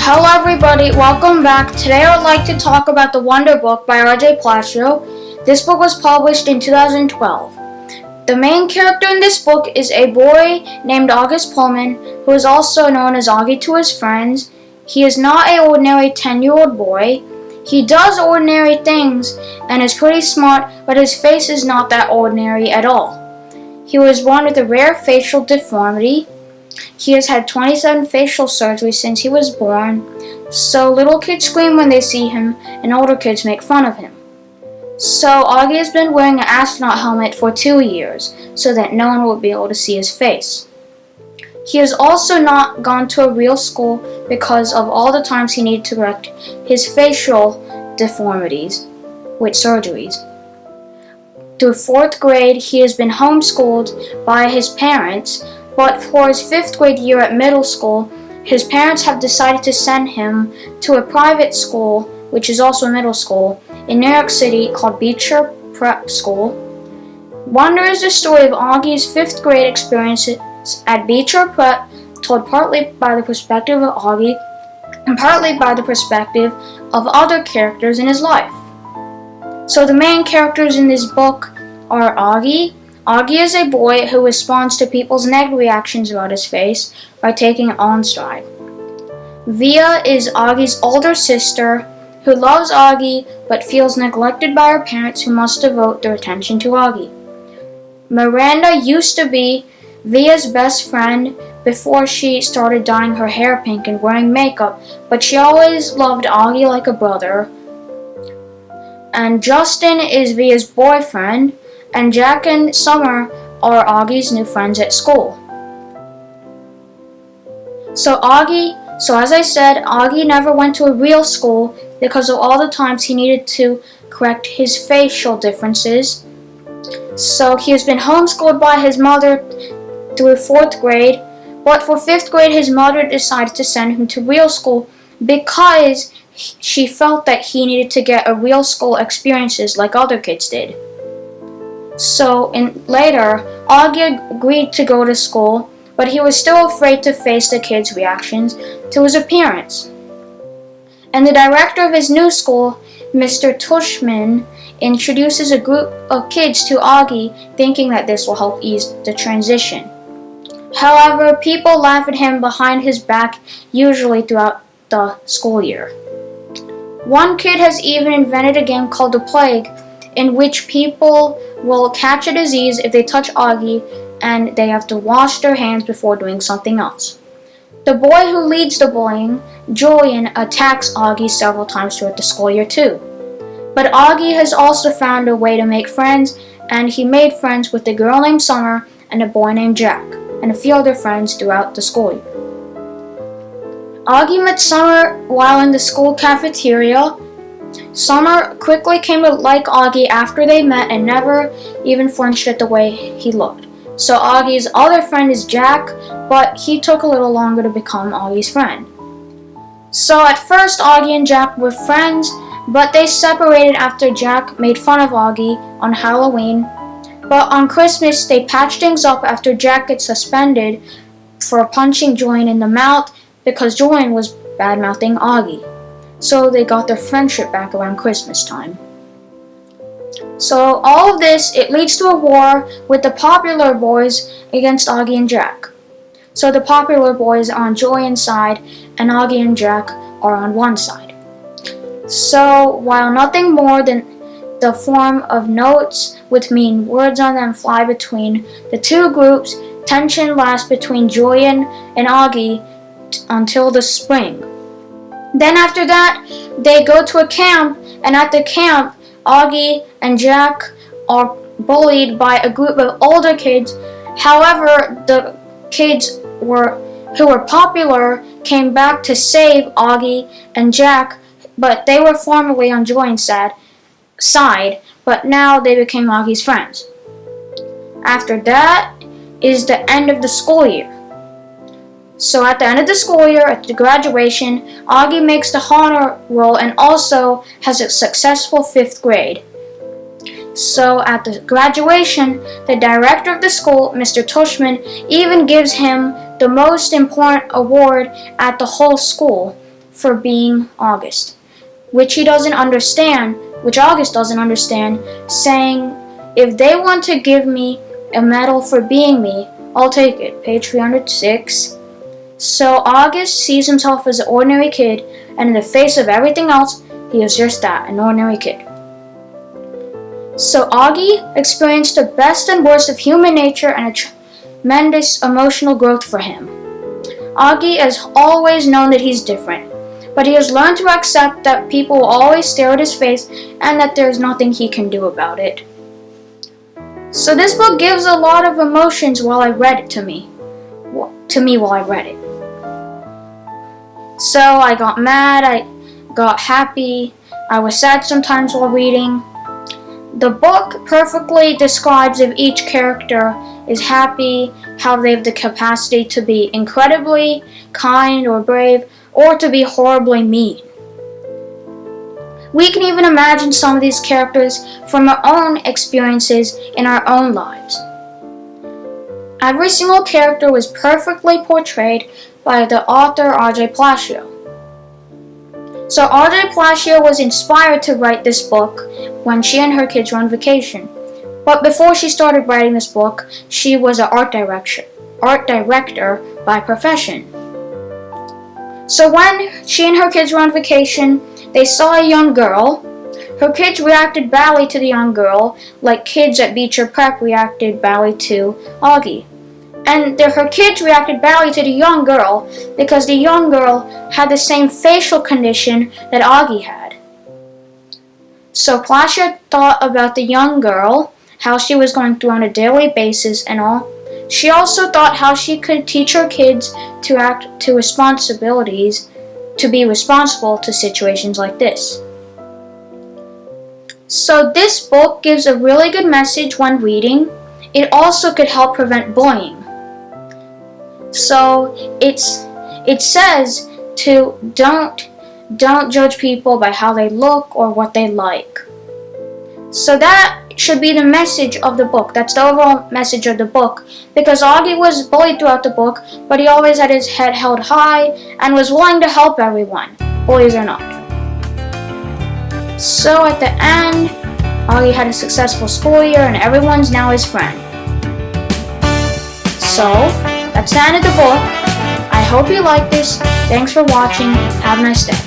Hello everybody, welcome back. Today I would like to talk about The Wonder Book by Palacio. This book was published in 2012. The main character in this book is a boy named August Pullman, who is also known as Augie to his friends. He is not an ordinary 10-year-old boy. He does ordinary things and is pretty smart, but his face is not that ordinary at all. He was born with a rare facial deformity. He has had 27 facial surgeries since he was born, so little kids scream when they see him, and older kids make fun of him. So Augie has been wearing an astronaut helmet for 2 years, so that no one will be able to see his face. He has also not gone to a real school because of all the times he needed to correct his facial deformities with surgeries. Through 4th grade, he has been homeschooled by his parents, but for his 5th grade year at middle school, his parents have decided to send him to a private school, which is also a middle school, in New York City called Beecher Prep School. Wonder is the story of Augie's 5th grade experiences at Beecher Prep, told partly by the perspective of Augie and partly by the perspective of other characters in his life. So the main characters in this book are Augie. Augie is a boy who responds to people's negative reactions about his face by taking it all in stride. Via is Augie's older sister who loves Augie but feels neglected by her parents who must devote their attention to Augie. Miranda used to be Via's best friend before she started dyeing her hair pink and wearing makeup, but she always loved Augie like a brother. And Justin is Via's boyfriend, and Jack and Summer are Augie's new friends at school. So as I said, Augie never went to a real school because of all the times he needed to correct his facial differences. So he has been homeschooled by his mother through 4th grade, but for 5th grade his mother decided to send him to real school because she felt that he needed to get a real school experiences like other kids did. So later, Augie agreed to go to school, but he was still afraid to face the kids' reactions to his appearance. And the director of his new school, Mr. Tushman, introduces a group of kids to Augie, thinking that this will help ease the transition. However, people laugh at him behind his back, usually throughout the school year. One kid has even invented a game called The Plague, in which people will catch a disease if they touch Augie, and they have to wash their hands before doing something else. The boy who leads the bullying, Julian, attacks Augie several times throughout the school year too. But Augie has also found a way to make friends, and he made friends with a girl named Summer and a boy named Jack, and a few other friends throughout the school year. Augie met Summer while in the school cafeteria. Summer quickly came to like Augie after they met and never even flinched at the way he looked. So Augie's other friend is Jack, but he took a little longer to become Augie's friend. So at first Augie and Jack were friends, but they separated after Jack made fun of Augie on Halloween. But on Christmas they patched things up after Jack gets suspended for punching Julian in the mouth because Julian was bad-mouthing Augie. So they got their friendship back around Christmas time. So all of this, it leads to a war with the popular boys against Augie and Jack. So the popular boys are on Julian's side, and Augie and Jack are on one side. So while nothing more than the form of notes with mean words on them fly between the two groups, tension lasts between Julian and Augie until the spring. Then after that, they go to a camp, and at the camp, Augie and Jack are bullied by a group of older kids. However, the kids who were popular came back to save Augie and Jack, but they were formerly on Julian's side, but now they became Augie's friends. After that is the end of the school year. So at the end of the school year, at the graduation, Augie makes the honor roll and also has a successful 5th grade. So at the graduation, the director of the school, Mr. Tushman, even gives him the most important award at the whole school for being August, which August doesn't understand, saying, if they want to give me a medal for being me, I'll take it. Page 306. So August sees himself as an ordinary kid, and in the face of everything else, he is just that, an ordinary kid. So Augie experienced the best and worst of human nature and a tremendous emotional growth for him. Augie has always known that he's different, but he has learned to accept that people will always stare at his face and that there's nothing he can do about it. So this book gives a lot of emotions while I read it while I read it. So I got mad, I got happy, I was sad sometimes while reading. The book perfectly describes if each character is happy, how they have the capacity to be incredibly kind or brave, or to be horribly mean. We can even imagine some of these characters from our own experiences in our own lives. Every single character was perfectly portrayed by the author R.J. Palacio. So R.J. Palacio was inspired to write this book when she and her kids were on vacation. But before she started writing this book, she was an art director by profession. So when she and her kids were on vacation, they saw a young girl. Her kids reacted badly to the young girl, like kids at Beecher Prep reacted badly to Augie. And her kids reacted badly to the young girl because the young girl had the same facial condition that Augie had. So Palacio thought about the young girl, how she was going through on a daily basis and all. She also thought how she could teach her kids to act to responsibilities, to be responsible to situations like this. So this book gives a really good message when reading. It also could help prevent bullying. So it says to don't judge people by how they look or what they like. So that should be the message of the book. That's the overall message of the book. Because Augie was bullied throughout the book, but he always had his head held high and was willing to help everyone, bullies or not. So at the end, Augie had a successful school year and everyone's now his friend. So that's the end of the book. I hope you liked this. Thanks for watching. Have a nice day.